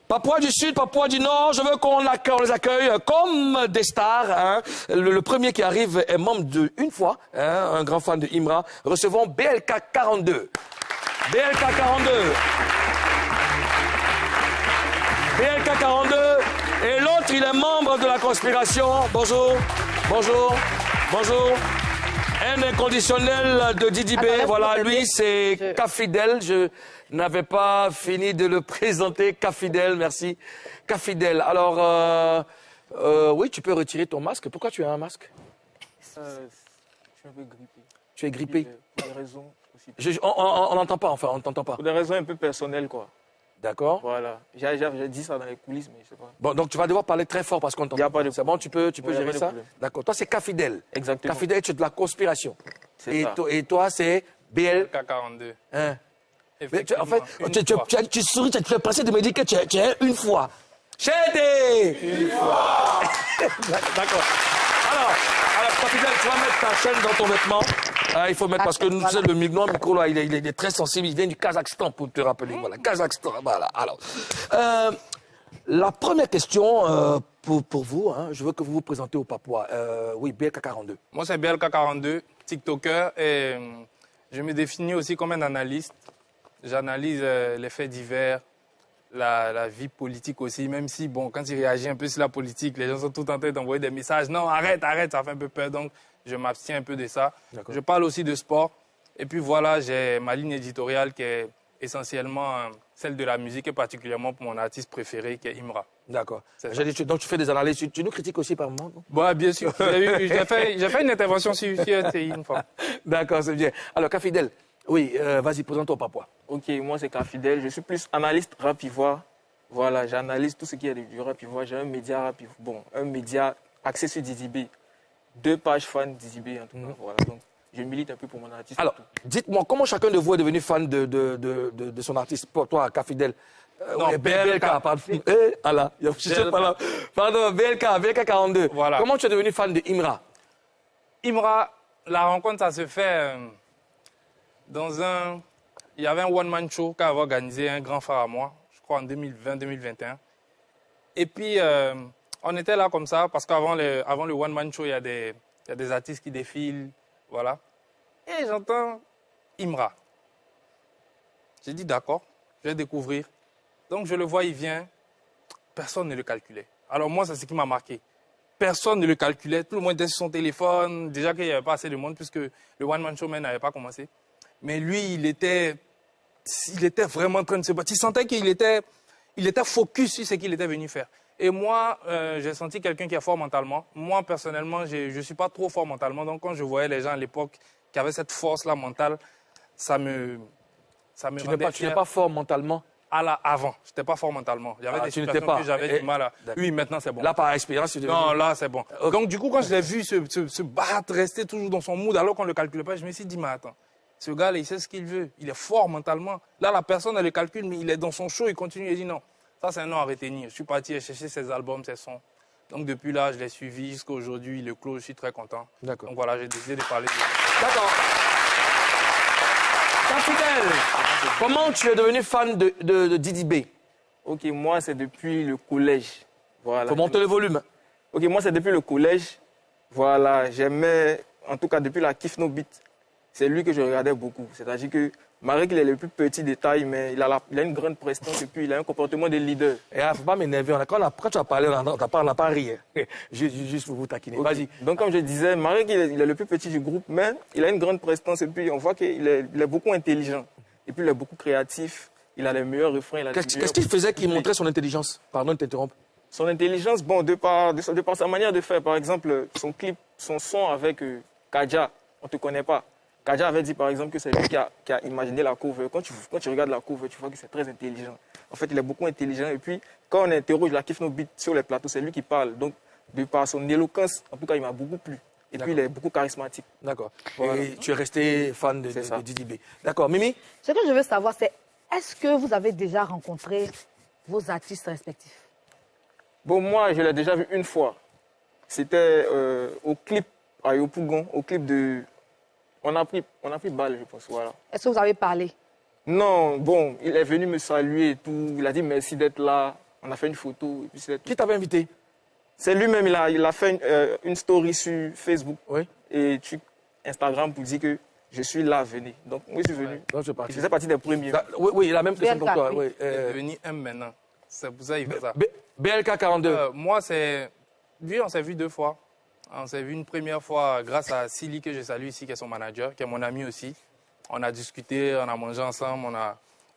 Papouas du Sud, Papouas du Nord, je veux qu'on les accueille comme des stars. Hein. Le premier qui arrive est membre de Une Fois, hein, un grand fan de Imra. Recevons BLK 42. BLK 42. BLK 42. Et l'autre, il est membre de la conspiration. Bonjour, bonjour, bonjour. Un inconditionnel de Didi B. Voilà, lui, c'est Kafidel. Je n'avais pas fini de le présenter. Kafidel, merci. Kafidel. Alors, oui, tu peux retirer ton masque. Pourquoi tu as un masque? Je suis un peu grippé. Tu es grippé? Pour des raisons aussi. On n'entend pas, enfin, on t'entend pas. Pour des raisons un peu personnelles, quoi. D'accord. Voilà. J'ai dit ça dans les coulisses, mais je sais pas. Bon, donc tu vas devoir parler très fort parce qu'on t'entend. Il n'y a pas de C'est bon, tu peux gérer ça? D'accord. Toi, c'est Kafidel. Exactement. Kafidel, tu es de la conspiration. C'est ça. Et toi, c'est BL... K42. Hein? Mais en fait, tu souris, tu fais passer de me dire que tu es Une Fois. Chédé! Une fois. D'accord. Alors, Kafidel, tu vas mettre ta chaîne dans ton vêtement. Il faut mettre, parce que nous, le micro, là, il est très sensible. Il vient du Kazakhstan, pour te rappeler. Voilà, Kazakhstan, voilà. Alors, la première question pour vous, hein, je veux que vous vous présentez au Papouas. Oui, BLK42. Moi, c'est BLK42, TikToker, et je me définis aussi comme un analyste. J'analyse les faits divers, la vie politique aussi, même si, bon, quand il réagit un peu sur la politique, les gens sont tout en train d'envoyer des messages. Non, arrête, ça fait un peu peur, donc je m'abstiens un peu de ça. Je parle aussi de sport. Et puis voilà, j'ai ma ligne éditoriale qui est essentiellement celle de la musique et particulièrement pour mon artiste préféré qui est Imra. D'accord. Donc tu fais des analyses. Tu nous critiques aussi par moment? Bon, bien sûr. J'ai fait une intervention sur RTI une fois. D'accord, c'est bien. Alors, Kafidel, oui, vas-y, présente-toi au Papouas. Ok, moi c'est Kafidel. Je suis plus analyste rap ivoire. Voilà, j'analyse tout ce qui est du rap ivoire. J'ai un média rap ivoire. Bon, un média axé sur Didi B. 2 pages fans Didi B en tout cas. Voilà, donc je milite un peu pour mon artiste. Alors, dites-moi, comment chacun de vous est devenu fan de son artiste? Pour toi, Kafidel. Non, BLK, pardon. Je suis pas là. Pardon, BLK 42. Voilà. Comment tu es devenu fan de Imra? Imra, la rencontre, ça se fait il y avait un one-man show qu'avait organisé un grand frère à moi, je crois en 2020-2021. Et puis, on était là comme ça, parce qu'avant le one-man show, il y a des artistes qui défilent, voilà. Et j'entends Imra. J'ai dit, d'accord, je vais découvrir. Donc, je le vois, il vient. Personne ne le calculait. Alors, moi, c'est ce qui m'a marqué. Personne ne le calculait. Tout le monde était sur son téléphone. Déjà qu'il n'y avait pas assez de monde, puisque le one-man show même n'avait pas commencé. Mais lui, il était vraiment en train de se battre. Tu sentais qu'il était focus sur ce qu'il était venu faire. Et moi, j'ai senti quelqu'un qui est fort mentalement. Moi, personnellement, je ne suis pas trop fort mentalement. Donc, quand je voyais les gens à l'époque qui avaient cette force-là mentale, ça me rendait Tu n'es pas fort mentalement? Avant, je n'étais pas fort mentalement. Il y avait des situations que j'avais du mal à... Oui, maintenant, c'est bon. Là, par expérience, tu Non, là, c'est bon. Okay. Donc, du coup, quand je l'ai vu se battre, rester toujours dans son mood, alors qu'on ne le calculait pas, je me suis dit, mais attends, ce gars-là, il sait ce qu'il veut. Il est fort mentalement. Là, la personne, elle le calcule, mais il est dans son show, il continue. Il dit non. Ça, c'est un nom à retenir. Je suis parti chercher ses albums, ses sons. Donc, depuis là, je l'ai suivi jusqu'à aujourd'hui. Il est clos, je suis très content. D'accord. Donc, voilà, j'ai décidé de parler de lui. D'accord. Kafidel, comment tu es devenu fan de Didi B? Ok, moi, c'est depuis le collège. Voilà. Faut monter le volume. Ok, moi, c'est depuis le collège. Voilà, j'aimais, en tout cas, depuis la Kiff No Beat. C'est lui que je regardais beaucoup. C'est-à-dire que, malgré qu'il est le plus petit de taille, mais il a une grande prestance et puis il a un comportement de leader. Il ne faut pas m'énerver. Quand tu as parlé, on n'a pas ri. Juste pour vous taquiner. Okay. Vas-y. Donc, comme je disais, malgré qu'il est le plus petit du groupe, mais il a une grande prestance et puis on voit qu'il est beaucoup intelligent. Et puis il est beaucoup créatif. Il a les meilleurs refrains. Qu'est-ce qu'il faisait qui montrait son intelligence? Pardon de t'interrompre. Son intelligence, bon, de par sa manière de faire. Par exemple, son son avec Kadja, on ne te connaît pas. Kadja avait dit par exemple que c'est lui qui a imaginé la cover. Quand tu regardes la cover, tu vois que c'est très intelligent. En fait, il est beaucoup intelligent. Et puis, quand on interroge la Kiff No Beat sur les plateaux, c'est lui qui parle. Donc, de par son éloquence, en tout cas, il m'a beaucoup plu. Et puis, il est beaucoup charismatique. D'accord. Voilà. Et tu es resté fan de Didi B. D'accord. Mimi? Ce que je veux savoir, c'est est-ce que vous avez déjà rencontré vos artistes respectifs? Bon, moi, je l'ai déjà vu une fois. C'était au clip à Yopougon, au clip de... On a pris balle, je pense, voilà. Est-ce que vous avez parlé? Non, bon, il est venu me saluer et tout. Il a dit merci d'être là. On a fait une photo. Et puis c'est tout. Qui t'avait invité? C'est lui-même, il a fait une story sur Facebook Oui. et sur Instagram pour dire que je suis là, venez. Donc, moi, je suis venu. Donc, c'est parti. Il faisait partie des premiers. Oui, la même question BLK, pour toi. oui. Oui. Il est devenu M maintenant. C'est pour ça qu'il fait ça. BLK 42. Moi, c'est... Lui, on s'est vu 2 fois. On s'est vu une première fois grâce à Silly, que je salue ici, qui est son manager, qui est mon ami aussi. On a discuté, on a mangé ensemble,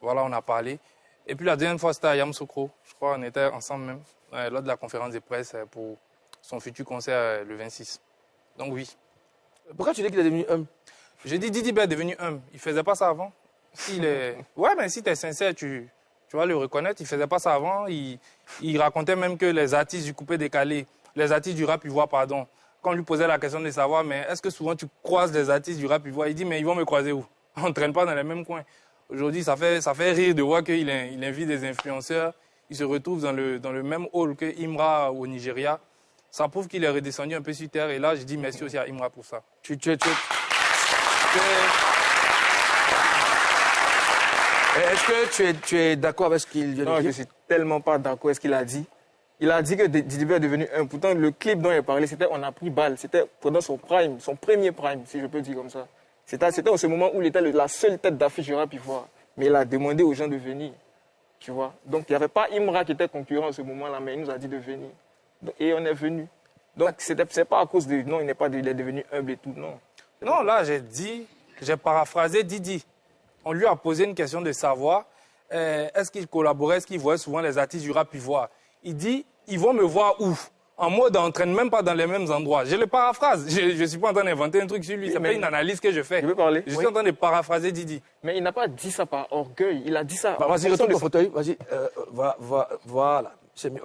on a parlé. Et puis la deuxième fois, c'était à Yamoussoukro. Je crois qu'on était ensemble même, lors de la conférence de presse pour son futur concert le 26. Donc oui. Pourquoi tu dis qu'il est devenu homme? J'ai dit Didi B est devenu homme. Il ne faisait pas ça avant. Ouais, mais si tu es sincère, tu vas le reconnaître. Il ne faisait pas ça avant. Il racontait même que les artistes du coupé décalé, les artistes du rap ivoire, pardon, quand on lui posait la question de savoir, mais est-ce que souvent tu croises les artistes du rap ivoire? Il dit, mais ils vont me croiser où? On ne traîne pas dans les mêmes coins. Aujourd'hui, ça fait rire de voir qu'il invite des influenceurs. Il se retrouve dans le même hall que Imra au Nigeria. Ça prouve qu'il est redescendu un peu sur terre. Et là, je dis merci aussi à Imra pour ça. Est-ce que tu es d'accord avec ce qu'il vient de dire? Non, je suis tellement pas d'accord avec ce qu'il a dit. Il a dit que Didi B est devenu un. Pourtant, le clip dont il parlait, c'était On a pris balle. C'était pendant son prime, son premier prime, si je peux dire comme ça. C'était en ce moment où il était la seule tête d'affiche du rap ivoire. Mais il a demandé aux gens de venir. Tu vois. Donc, il n'y avait pas Imra qui était concurrent en ce moment-là, mais il nous a dit de venir. Et on est venu. Donc, c'est pas à cause de... Non, il est devenu humble et tout, non. Non, là, j'ai paraphrasé Didi. On lui a posé une question de savoir est-ce qu'il collaborait, est-ce qu'il voyait souvent les artistes du rap ivoire. Il dit, ils vont me voir où? En mode, on ne traîne même pas dans les mêmes endroits. Je le paraphrase. Je ne suis pas en train d'inventer un truc sur lui. C'est pas une analyse que je fais. Je veux parler. Je suis en train de paraphraser Didi. Mais il n'a pas dit ça par orgueil. Il a dit ça... Vas-y, retourne ton fauteuil. Vas-y. Voilà. C'est mieux.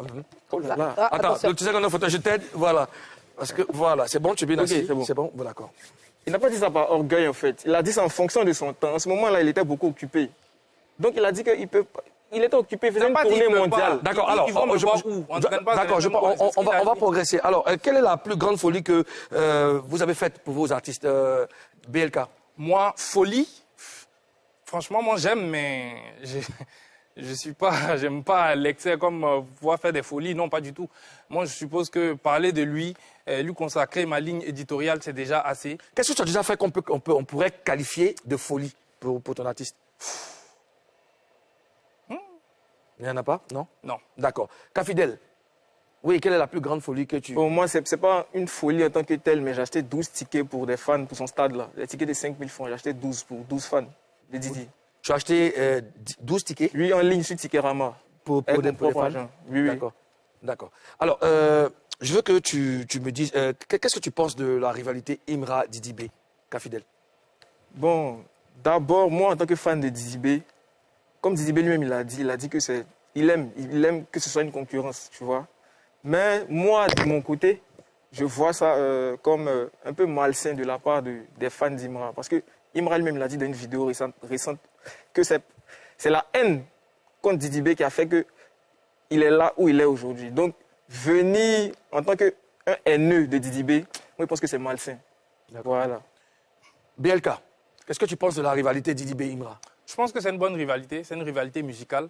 Oh là là. Attends, donc, tu sais qu'on a un fauteuil, je t'aide. Voilà. Parce que, voilà, c'est bon, tu es bien assis. c'est bon. Bon, d'accord. Il n'a pas dit ça par orgueil, en fait. Il a dit ça en fonction de son temps. En ce moment-là, il était beaucoup occupé. Donc, il a dit qu'il peut... Il était occupé, il faisait une tournée mondiale. D'accord, alors, on va progresser. Alors, quelle est la plus grande folie que vous avez faite pour vos artistes BLK? Moi, folie, franchement, moi j'aime, mais j'aime pas l'excès comme pouvoir faire des folies, non, pas du tout. Moi, je suppose que parler de lui, lui consacrer ma ligne éditoriale, c'est déjà assez. Qu'est-ce que tu as déjà fait qu'on pourrait qualifier de folie pour ton artiste? Il n'y en a pas? Non? Non. D'accord. Kafidel, oui, quelle est la plus grande folie que tu... Pour moi, ce n'est pas une folie en tant que telle, mais j'ai acheté 12 tickets pour des fans pour son stade-là. Les tickets de 5 000 francs, j'ai acheté 12 pour 12 fans de Didi. Tu as acheté 12 tickets? Oui, en ligne sur Ticketama. Pour des fans? Oui. D'accord. Alors, je veux que tu me dises, qu'est-ce que tu penses de la rivalité Imra-Didi B, Kafidel? Bon, d'abord, moi, en tant que fan de Didi B, comme Didi B lui-même, il a dit que il aime que ce soit une concurrence, tu vois. Mais moi, de mon côté, je vois ça comme un peu malsain de la part des fans d'Imra. Parce que Imra lui-même l'a dit dans une vidéo récente que c'est la haine contre Didi B qui a fait qu'il est là où il est aujourd'hui. Donc, venir en tant qu'un haineux de Didi B, moi, je pense que c'est malsain. Voilà. BLK, qu'est-ce que tu penses de la rivalité Didi B-Imra? Je pense que c'est une bonne rivalité, c'est une rivalité musicale.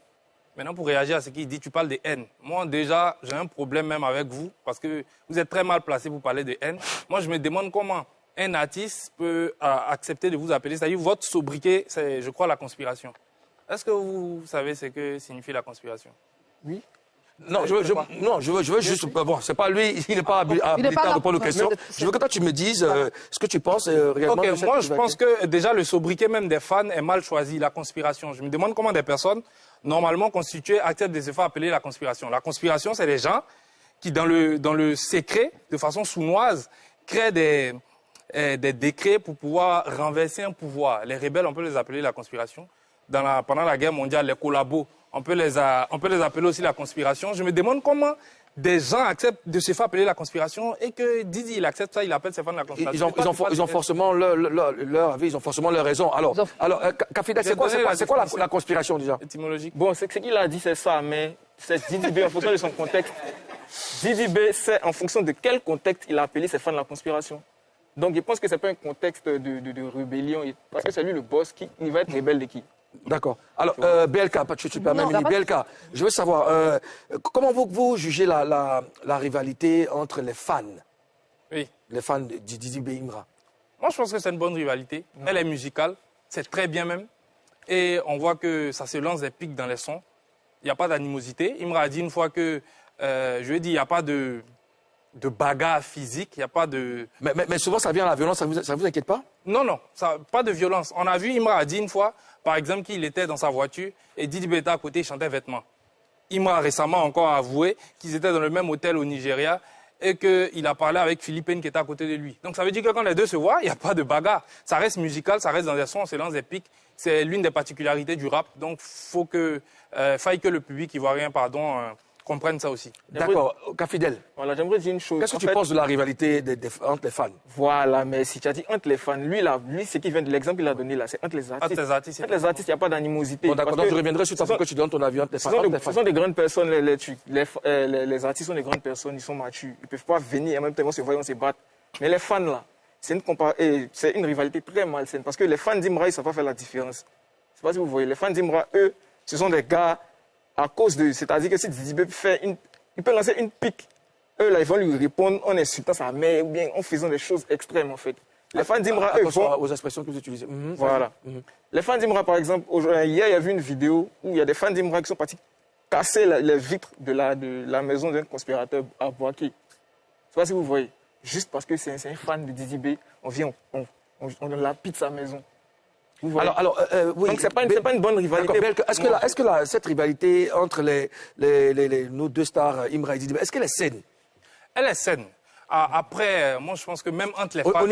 Maintenant, pour réagir à ce qu'il dit, tu parles de haine. Moi, déjà, j'ai un problème même avec vous, parce que vous êtes très mal placé pour parler de haine. Moi, je me demande comment un artiste peut accepter de vous appeler. C'est-à-dire, votre sobriquet, c'est, je crois, la conspiration. Est-ce que vous savez ce que signifie la conspiration? Oui. Non, je veux juste... Bon, c'est pas lui, il n'est pas habilité à répondre aux questions. Je veux que toi, tu me dises ce que tu penses réellement. Ok, moi, je pense que déjà, le sobriquet même des fans est mal choisi, la conspiration. Je me demande comment des personnes, normalement constituées, acceptent de se faire appeler la conspiration. La conspiration, c'est des gens qui, dans le secret, de façon sournoise, créent des décrets pour pouvoir renverser un pouvoir. Les rebelles, on peut les appeler la conspiration. Pendant la guerre mondiale, les collabos, on peut les appeler aussi la conspiration. Je me demande comment des gens acceptent de se faire appeler la conspiration et que Didi, il accepte ça, il appelle ses fans la conspiration. Ils ont forcément leur avis, ils ont forcément leur raison. Alors Kafidel, c'est quoi la conspiration déjà? Étymologique. Bon, ce qu'il a dit, c'est ça, mais c'est Didi B en fonction de son contexte. Didi B, c'est en fonction de quel contexte il a appelé ses fans la conspiration. Donc, je pense que ce n'est pas un contexte de rébellion, parce que c'est lui le boss, il va être rebelle de qui? D'accord. Alors, BLK, tu te permets, Non, Mimi, pas- BLK, je veux savoir, comment vous jugez la rivalité entre les fans, Oui. les fans de Didi B Imra? Moi, je pense que c'est une bonne rivalité. Elle est musicale, c'est très bien même. Et on voit que ça se lance des pics dans les sons. Il n'y a pas d'animosité. Imra a dit une fois que, je lui ai dit, il n'y a pas de bagarre physique, il n'y a pas de... Mais souvent, ça vient à la violence, ça vous inquiète pas? Non, non, pas de violence. On a vu, Imra a dit une fois, par exemple, qu'il était dans sa voiture et Didi B était à côté, il chantait Vêtements. Imra récemment encore avoué qu'ils étaient dans le même hôtel au Nigeria et qu'il a parlé avec Philippine qui était à côté de lui. Donc ça veut dire que quand les deux se voient, il n'y a pas de bagarre. Ça reste musical, ça reste dans des sons, on se lance des pics. C'est l'une des particularités du rap. Donc faille que le public ivoirien, comprenne ça aussi. D'accord. Kafidel, Voilà, j'aimerais dire une chose. qu'est-ce que En tu fait, penses de la rivalité entre les fans? Voilà, mais si tu as dit entre les fans, lui, ce qui vient de l'exemple qu'il a donné là, c'est entre les artistes. Entre les artistes, Entre les artistes, il n'y a pas d'animosité. Bon, d'accord, Parce donc que je reviendrai sur ça pour que tu donnes ton avis entre les fans. Entre les ce fans. sont des grandes personnes, les artistes sont des grandes personnes, ils sont matures. Ils ne peuvent pas venir et en même temps, on se voit, on se battre. Mais les fans, là, c'est une rivalité très malsaine. Parce que les fans d'Imra, ils ne savent pas faire la différence. Je ne sais pas si vous voyez. Les fans d'Imra, eux, ce sont des gars à cause de... C'est-à-dire que si Didi B il peut lancer une pique. Eux, là, ils vont lui répondre en insultant sa mère ou bien en faisant des choses extrêmes, en fait. Les fans d'Imra, eux, Attention vont... aux expressions que vous utilisez. Voilà. Les fans d'Imra, par exemple, hier, il y a vu une vidéo où il y a des fans d'Imra qui sont partis casser les vitres de la maison d'un conspirateur à Boaké. Je ne sais pas si vous voyez. Juste parce que c'est un fan de Didi B, on vient, on lapide sa maison. Vous voyez. Oui. Donc, ce n'est pas une bonne rivalité. Est-ce que cette rivalité entre nos deux stars, Imra et Didi B, est-ce qu'elle est saine? Elle est saine. Après, moi, je pense que même entre les fans... Au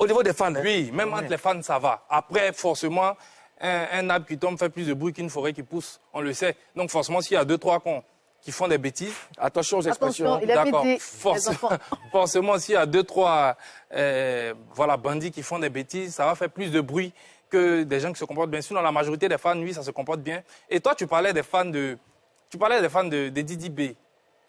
niveau des fans, hein? Oui, même entre les fans, ça va. Après, forcément, un arbre qui tombe fait plus de bruit qu'une forêt qui pousse. On le sait. Donc, forcément, s'il y a 2-3 cons qui font des bêtises... Attention aux expressions. Attention, il a D'accord. dit les enfants. Forcément, s'il y a 2-3 bandits qui font des bêtises, ça va faire plus de bruit que des gens qui se comportent bien. Sinon, la majorité des fans, oui, ça se comporte bien. Et toi, tu parlais des fans de Didi B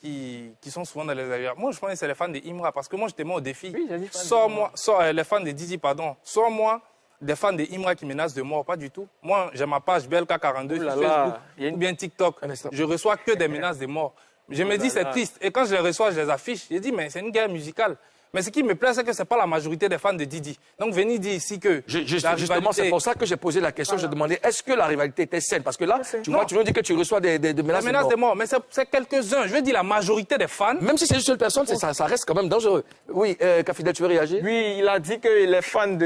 qui sont souvent dans les ailleurs. Moi, je pense que c'est les fans de Imra parce que moi, je te mets au défi. Oui, j'ai dit fans Les fans de Didi, pardon. Sors-moi des fans de Imra qui menacent de mort. Pas du tout. Moi, j'ai ma page BLK42 sur Facebook ou bien TikTok. Je reçois que des menaces de mort. Je me dis, c'est triste. Et quand je les reçois, je les affiche. Je dis, mais c'est une guerre musicale. Mais ce qui me plaît, c'est que ce n'est pas la majorité des fans de Didi. Donc, venez dire ici que... Justement, c'est pour ça que j'ai posé la question. Voilà. Je demandais, est-ce que la rivalité était saine? Parce que là, tu nous dis que tu reçois des menaces de mort. Mais c'est quelques-uns. Je veux dire, la majorité des fans... Même si c'est une seule personne, ça reste quand même dangereux. Oui, Kafidel, tu veux réagir? Oui, il a dit que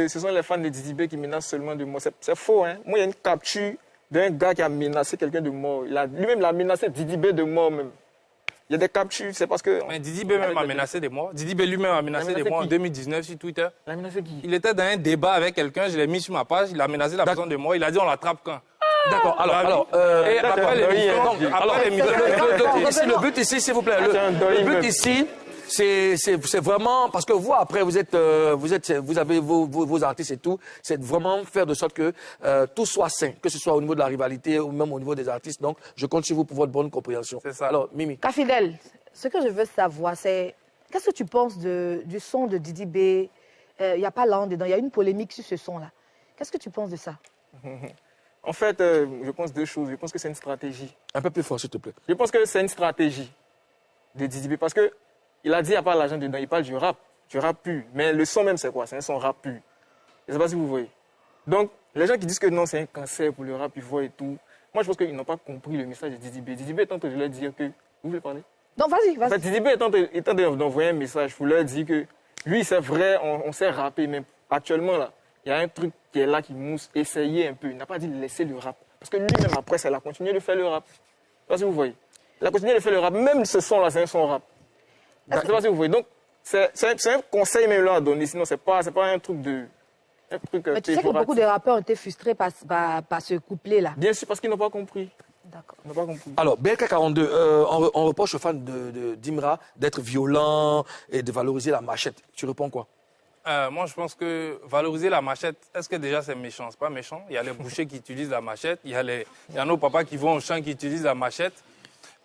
ce sont les fans de Didi B qui menacent seulement de mort. C'est faux, hein. Moi, il y a une capture d'un gars qui a menacé quelqu'un de mort. Lui-même, il a menacé Didi B de mort, même. Il y a des captures, c'est parce que... Mais Didi B même a menacé des morts. Didi B lui-même a menacé des morts en 2019 sur Twitter. Il a menacé qui? Il était dans un débat avec quelqu'un, je l'ai mis sur ma page, il a menacé la personne de mort, il a dit on l'attrape quand. D'accord, et après l'émission... Ici, le but ici, s'il vous plaît, le but ici... C'est vraiment parce que vous après vous avez vos artistes et tout, c'est vraiment faire de sorte que tout soit sain, que ce soit au niveau de la rivalité ou même au niveau des artistes. Donc je compte sur vous pour votre bonne compréhension. C'est ça. Alors Mimi. Kafidel, ce que je veux savoir, c'est qu'est-ce que tu penses du son de Didi B? Il n'y a pas l'an dedans, il y a une polémique sur ce son-là. Qu'est-ce que tu penses de ça? En fait, je pense deux choses. Je pense que c'est une stratégie. Un peu plus fort, s'il te plaît. Je pense que c'est une stratégie de Didi B parce que il a dit, il n'y a pas l'argent dedans, il parle du rap pur. Mais le son même, c'est quoi? C'est un son rap pur. Je ne sais pas si vous voyez. Donc, les gens qui disent que non, c'est un cancer pour le rap, ils voient et tout. Moi, je pense qu'ils n'ont pas compris le message de Didi B. Didi B est en train de leur dire que... Vous voulez parler? Non, vas-y. En fait, Didi B est en train d'envoyer un message pour leur dire que lui, c'est vrai, on sait rapper, mais actuellement, là, il y a un truc qui est là, qui mousse, essayez un peu. Il n'a pas dit laisser le rap. Parce que lui-même, après, il a continué de faire le rap. Je ne sais pas si vous voyez. Il a continué de faire le rap. Même ce son-là, c'est un son rap. Je ne sais pas si vous voyez. Donc, c'est un conseil même là à donner. Sinon, ce n'est pas un truc de... Mais tu sais que beaucoup de rappeurs ont été frustrés par ce couplet-là. Bien sûr, parce qu'ils n'ont pas compris. D'accord. Ils n'ont pas compris. Alors, BLK42, on reproche aux fans d'Imra d'être violents et de valoriser la machette. Tu réponds quoi? Moi, je pense que valoriser la machette, est-ce que déjà c'est méchant? C'est pas méchant. Il y a les bouchers qui utilisent la machette. Il y a nos papas qui vont au champ qui utilisent la machette.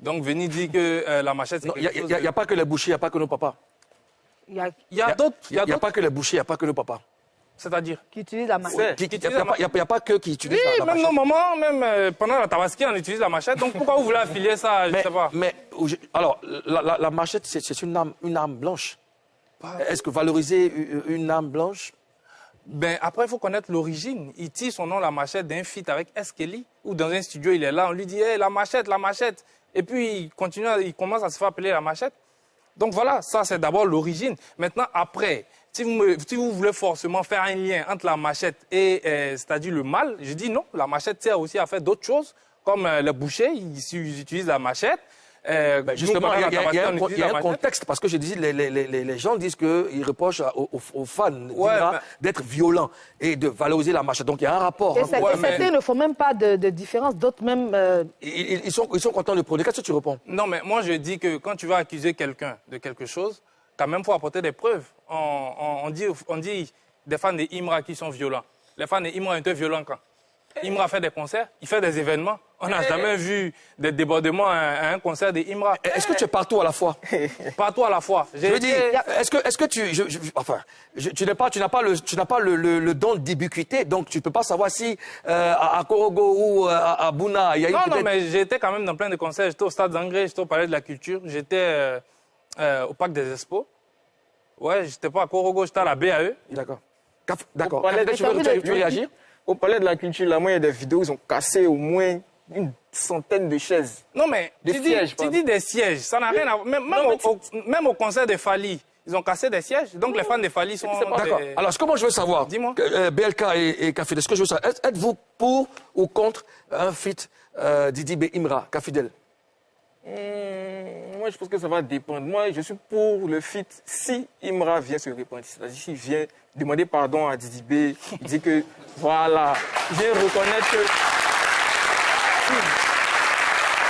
Donc, venez dire que la machette, c'est quelque chose... Il n'y a pas que les bouchers, il n'y a pas que nos papas. Il y a d'autres. Il n'y a pas que les bouchers, il n'y a pas que nos papas. C'est-à-dire Qui utilise la machette. Il n'y a pas que qui utilise la même machette. nos mamans, même pendant la tabaski, on utilise la machette. Donc pourquoi vous voulez affilier ça? Je sais pas. Alors, la machette, c'est une arme blanche. Est-ce que valoriser une arme blanche? Ben, après, il faut connaître l'origine. Il tire son nom, la machette, d'un feat avec S. Kelly, ou dans un studio, il est là, on lui dit hey, la machette, la machette. Et puis, il commence à se faire appeler la machette. Donc voilà, ça, c'est d'abord l'origine. Maintenant, après, si vous voulez forcément faire un lien entre la machette et, c'est-à-dire le mal, je dis non, la machette sert aussi à faire d'autres choses, comme les bouchers, ils utilisent la machette. Justement, il y a un contexte, parce que je disais, les gens disent qu'ils reprochent aux fans d'être violents et de valoriser la machette. Donc il y a un rapport. Et certains ne font même pas de différence, d'autres même... Ils sont contents de produire. Qu'est-ce que tu réponds? Non, mais moi je dis que quand tu vas accuser quelqu'un de quelque chose, quand même, il faut apporter des preuves. On dit des fans de Imra qui sont violents. Les fans de Imra étaient violents quand? Imra fait des concerts, il fait des événements. On n'a jamais vu des débordements à un concert de Imra. Est-ce que tu es partout à la fois? Partout à la fois. Je veux dire, est-ce que tu n'as pas le don d'ubiquité, donc tu ne peux pas savoir si à Korogo ou à Bouna, il y a eu Non, mais j'étais quand même dans plein de concerts. J'étais au Stade d'Angré, j'étais au Palais de la Culture, j'étais au Parc des Expos. Ouais, j'étais pas à Korogo, j'étais à la BAE. D'accord. Tu veux réagir? Au Palais de la Culture, là, moi, il y a des vidéos où ils ont cassé au moins une centaine de chaises. Non, mais tu dis des sièges, ça n'a rien à voir. Même au concert de Fali, ils ont cassé des sièges. Donc les fans de Fali sont... D'accord. Alors, comment je veux savoir? Dis-moi. BLK et Kafidel, ce que je veux savoir, êtes-vous pour ou contre un feat Didi B. Imra, Kafidel? Moi, je pense que ça va dépendre. Moi, je suis pour le feat si Imra vient se repentir. C'est-à-dire s'il vient demander pardon à Didi B, il dit que, voilà, il vient reconnaître que...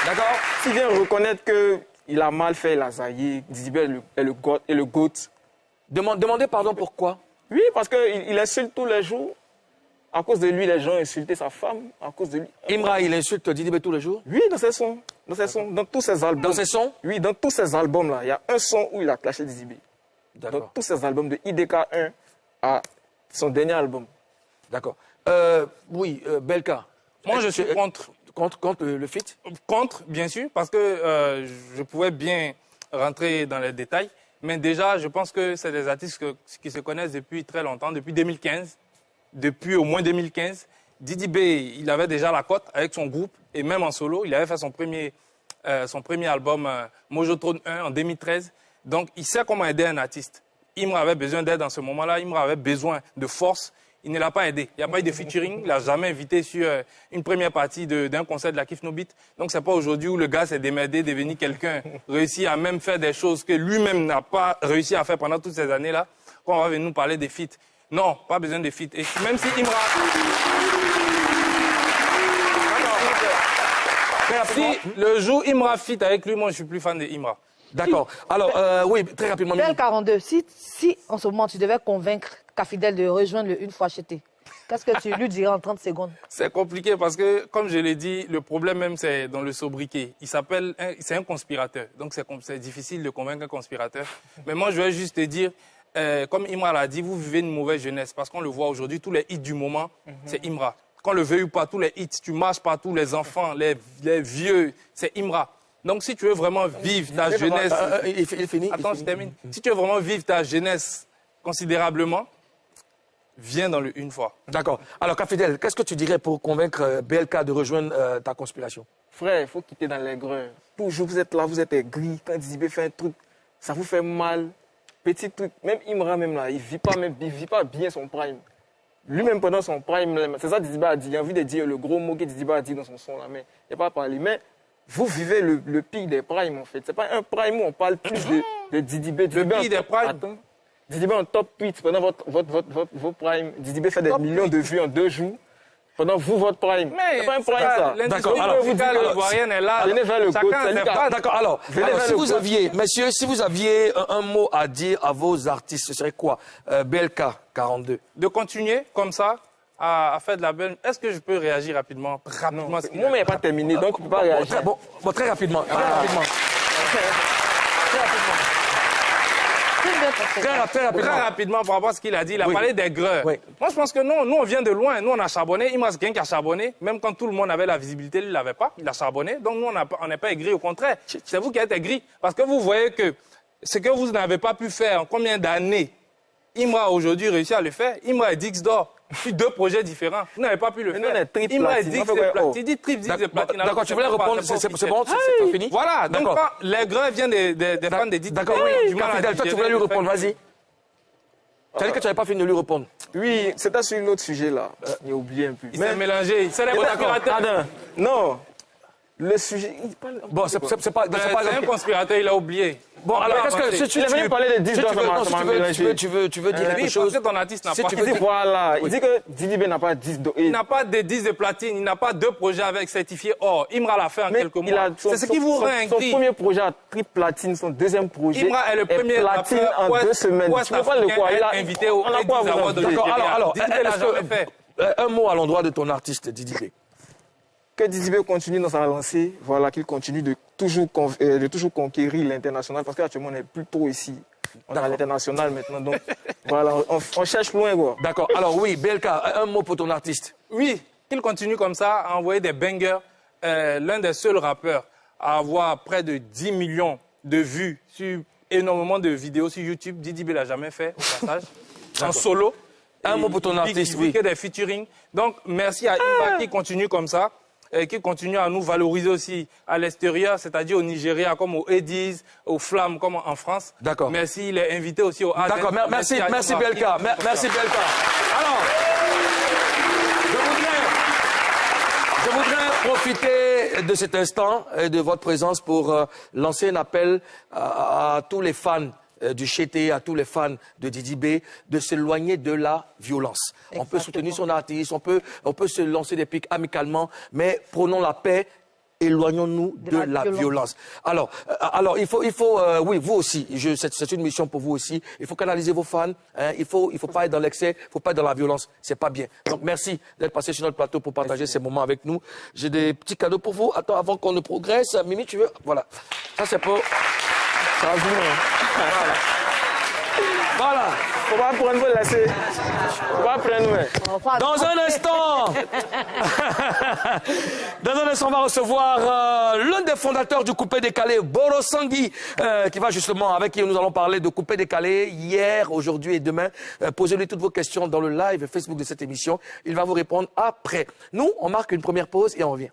D'accord? S'il vient reconnaître qu'il a mal fait, il a zaillé, Didi B est le GOAT. Demandez pardon pourquoi? Oui, parce qu'il insulte tous les jours. À cause de lui, les gens insultaient sa femme. À cause de lui. Imra, il insulte Didi B tous les jours? Oui, dans ses sons. Dans tous ses albums. Dans ses sons? Oui, dans tous ses albums-là. Il y a un son où il a clashé Didi B. Dans tous ses albums, de IDK 1 à son dernier album. D'accord. Oui, Belka. Moi, je suis contre. Contre le feat? Contre, bien sûr, parce que je pouvais bien rentrer dans les détails. Mais déjà, je pense que c'est des artistes qui se connaissent depuis très longtemps, depuis 2015. Depuis au moins 2015. Didi B, il avait déjà la cote avec son groupe et même en solo. Il avait fait son premier album Mojotron 1 en 2013. Donc, il sait comment aider un artiste. Imra avait besoin d'aide en ce moment-là. Imra avait besoin de force. Il ne l'a pas aidé. Il n'y a pas eu de featuring. Il ne l'a jamais invité sur une première partie d'un concert de la Kif No Beat. Donc, ce n'est pas aujourd'hui où le gars s'est démerdé, devenu quelqu'un, réussi à même faire des choses que lui-même n'a pas réussi à faire pendant toutes ces années-là. Quand on va venir nous parler des feats. Non, pas besoin de feat. Et même si Imra... Si le jour Imra feat avec lui, moi je suis plus fan de Imra. D'accord. Alors, oui, très rapidement. Belle 42, si en ce moment tu devais convaincre Kafidel de rejoindre le Une fois acheté, qu'est-ce que tu lui dirais en 30 secondes? C'est compliqué parce que, comme je l'ai dit, le problème même c'est dans le sobriquet. C'est un conspirateur. Donc c'est difficile de convaincre un conspirateur. Mais moi je vais juste te dire... comme Imra l'a dit, vous vivez une mauvaise jeunesse parce qu'on le voit aujourd'hui, tous les hits du moment, c'est Imra. Qu'on le veuille ou pas, tous les hits, tu marches partout, les enfants, les vieux, c'est Imra. Donc si tu veux vraiment vivre ta jeunesse... il finit. Attends, je termine. Si tu veux vraiment vivre ta jeunesse considérablement, viens dans le Une fois. D'accord. Alors Kafidel, qu'est-ce que tu dirais pour convaincre BLK de rejoindre ta conspiration? Frère, il faut quitter dans l'aigreur. Toujours vous êtes là, vous êtes aigri. Quand Didi B fait un truc, ça vous fait mal. Petit truc, même Imra, même là, il vit pas bien son prime. Lui-même, pendant son prime, c'est ça Didi B a dit. Il a envie de dire le gros mot que Didi B a dit dans son son là, mais il n'a pas parlé. Mais vous vivez le pic des primes, en fait. C'est pas un prime où on parle plus de Didi B. Le pic des primes. Attends. Didi B en top 8 pendant vos primes. Didi B fait des millions de vues en 2 jours. Pendant vous, votre prime. C'est pas un prime, ça. D'accord. Alors, ivoirienne est là. Venez vers le D'accord. D'accord. Alors, messieurs, si vous aviez un mot à dire à vos artistes, ce serait quoi? BLK 42. De continuer comme ça à faire de la belle. Est-ce que je peux réagir rapidement? Moi, mais il n'est pas terminé, donc tu ne peux pas réagir. Très rapidement. Très rapidement, par rapport à ce qu'il a dit, il a parlé des greurs. Oui. Moi, je pense que non, nous, on vient de loin. Nous, on a charbonné. Imras Gang qui a charbonné. Même quand tout le monde avait la visibilité, lui, il ne l'avait pas. Il a charbonné. Donc, nous, on n'est pas aigris. Au contraire, c'est vous qui êtes aigris. Parce que vous voyez que ce que vous n'avez pas pu faire en combien d'années, Imra a aujourd'hui réussi à le faire. Imra est Dix d'or. Sur 2 projets différents. Vous n'avez pas pu le faire. Imra est Dix de platine. Il dit triple Dix de platine. D'accord, tu voulais répondre, c'est bon, c'est fini. Voilà, donc les greurs viennent des fans des Dix. D'accord, oui. Fidèle, toi, tu voulais lui répondre, vas-y. Tu as dit que tu n'avais pas fini de lui répondre. Oui, c'était sur l'autre sujet là. J'ai oublié un peu. Il s'est mélangé. C'est les conspirateurs. Non. Le sujet. Bon, c'est pas. C'est un conspirateur, il a oublié. Bon, alors, qu'est-ce que. Tu veux parler de 10 dollars, tu veux dire quelque chose. Parce que ton artiste n'a pas. Voilà. Il dit que Didi B n'a pas 10 dollars. Il n'a pas de 10 de platine, il n'a pas 2 projets avec certifié or. Imra l'a fait en quelques mois. C'est ce qui vous rend son premier projet a triple platine, son deuxième projet. Imra est le premier platine en 2 semaines. Tu veux parler de quoi? Il a invité au Awards de D'accord, alors, fait. Un mot à l'endroit de ton artiste, Didi B. Que Didi B continue dans sa lancée, voilà, qu'il continue de toujours conquérir l'international, parce qu'actuellement, on n'est plus trop ici. On est à l'international maintenant, donc voilà, on cherche loin, quoi. D'accord, alors oui, BLK, un mot pour ton artiste. Oui, qu'il continue comme ça à envoyer des bangers. L'un des seuls rappeurs à avoir près de 10 millions de vues sur énormément de vidéos sur YouTube. Didi B l'a jamais fait, au passage, en solo. Un mot pour ton artiste, oui. Que des featuring. Donc, merci à Imra qui continue comme ça. Qui continue à nous valoriser aussi à l'extérieur, c'est-à-dire au Nigeria, comme au Edis, aux Flammes, comme en France. D'accord. Merci, il est invité aussi au ADEN. D'accord, merci BLK. Merci BLK. Alors, je voudrais profiter de cet instant et de votre présence pour lancer un appel à tous les fans du Chété, à tous les fans de Didi B, de s'éloigner de la violence. Exactement. On peut soutenir son artiste, on peut se lancer des pics amicalement, mais prenons la paix, éloignons-nous de la violence. Alors, il faut oui, vous aussi, c'est une mission pour vous aussi, il faut canaliser vos fans, hein, il faut pas être dans l'excès, il faut pas être dans la violence, c'est pas bien. Donc merci d'être passé sur notre plateau pour partager ces moments avec nous. J'ai des petits cadeaux pour vous. Attends, avant qu'on ne progresse, Mimi, tu veux? Voilà. Ça, c'est pour... Voilà. Faut pas prendre vous laisser. Faut pas prendre. Dans un instant, on va recevoir l'un des fondateurs du Coupé Décalé, Boro Sangui, qui va justement, avec qui nous allons parler de Coupé Décalé hier, aujourd'hui et demain. Posez-lui toutes vos questions dans le live Facebook de cette émission. Il va vous répondre après. Nous, on marque une première pause et on revient.